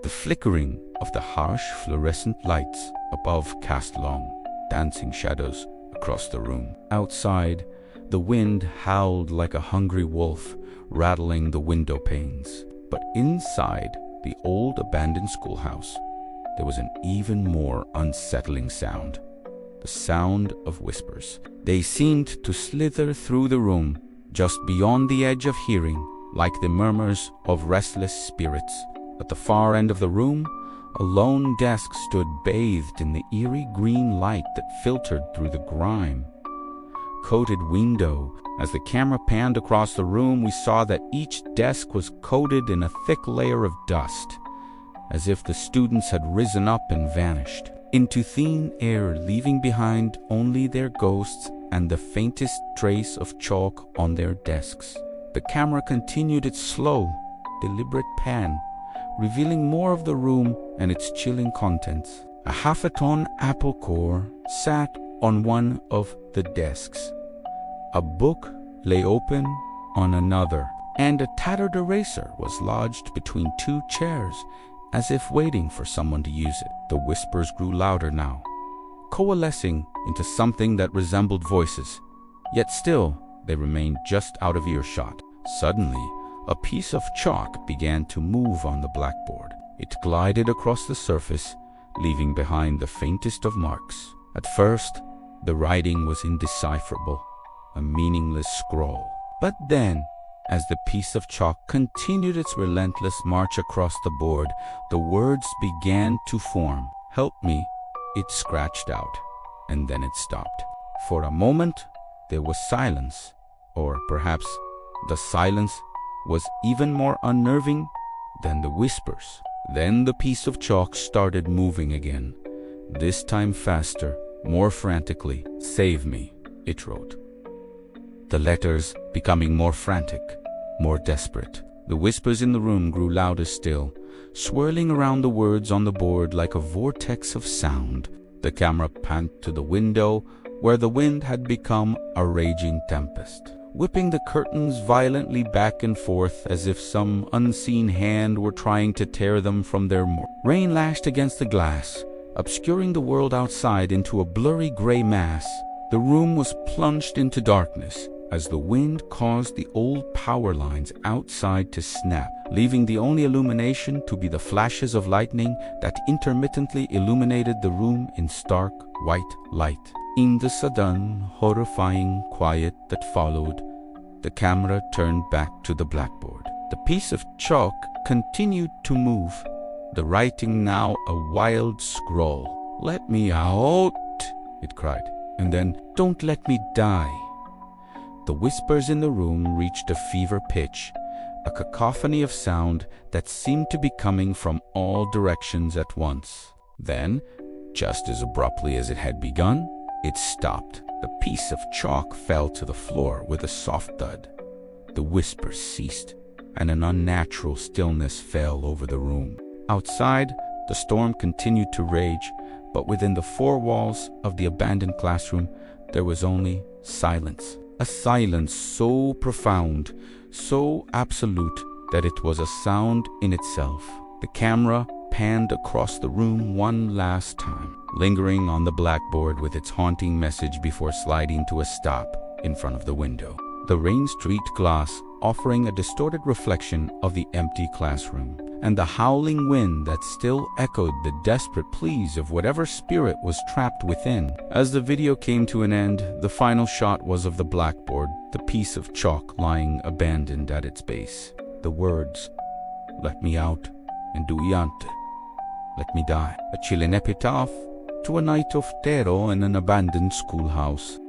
The flickering of the harsh fluorescent lights above cast long, dancing shadows across the room. Outside, the wind howled like a hungry wolf, rattling the window panes. But inside the old abandoned schoolhouse, there was an even more unsettling sound. The sound of whispers. They seemed to slither through the room, just beyond the edge of hearing, like the murmurs of restless spirits. At the far end of the room, a lone desk stood bathed in the eerie green light that filtered through the grime coated window. As the camera panned across the room, we saw that each desk was coated in a thick layer of dust, as if the students had risen up and vanished into thin air, leaving behind only their ghosts and the faintest trace of chalk on their desks. The camera continued its slow, deliberate pan, revealing more of the room and its chilling contents. A half-a-ton apple core sat on one of the desks. A book lay open on another, and a tattered eraser was lodged between two chairs, as if waiting for someone to use it. The whispers grew louder now, coalescing into something that resembled voices, yet still they remained just out of earshot. Suddenly, a piece of chalk began to move on the blackboard. It glided across the surface, leaving behind the faintest of marks. At first, the writing was indecipherable, a meaningless scrawl. But then, as the piece of chalk continued its relentless march across the board, the words began to form. "Help me," it scratched out, and then it stopped. For a moment, there was silence, or perhaps the silence was even more unnerving than the whispers. Then the piece of chalk started moving again, this time faster, more frantically. "Save me," it wrote. The letters becoming more frantic, more desperate. The whispers in the room grew louder still, swirling around the words on the board like a vortex of sound. The camera panned to the window, where the wind had become a raging tempest, whipping the curtains violently back and forth as if some unseen hand were trying to tear them from their moor. Rain lashed against the glass, obscuring the world outside into a blurry gray mass. The room was plunged into darkness as the wind caused the old power lines outside to snap, leaving the only illumination to be the flashes of lightning that intermittently illuminated the room in stark white light. In the sudden, horrifying quiet that followed, the camera turned back to the blackboard. The piece of chalk continued to move, the writing now a wild scroll. "Let me out," it cried, and then, "Don't let me die." The whispers in the room reached a fever pitch, a cacophony of sound that seemed to be coming from all directions at once. Then, just as abruptly as it had begun, it stopped. The piece of chalk fell to the floor with a soft thud. The whispers ceased, and an unnatural stillness fell over the room. Outside, the storm continued to rage, but within the four walls of the abandoned classroom, there was only silence. A silence so profound, so absolute, that it was a sound in itself. The camera panned across the room one last time, lingering on the blackboard with its haunting message before sliding to a stop in front of the window. The rain-streaked glass offering a distorted reflection of the empty classroom, and the howling wind that still echoed the desperate pleas of whatever spirit was trapped within. As the video came to an end, the final shot was of the blackboard, the piece of chalk lying abandoned at its base. The words, "Let me out, and duiante, let me die," a chilling epitaph to a night of terror in an abandoned schoolhouse.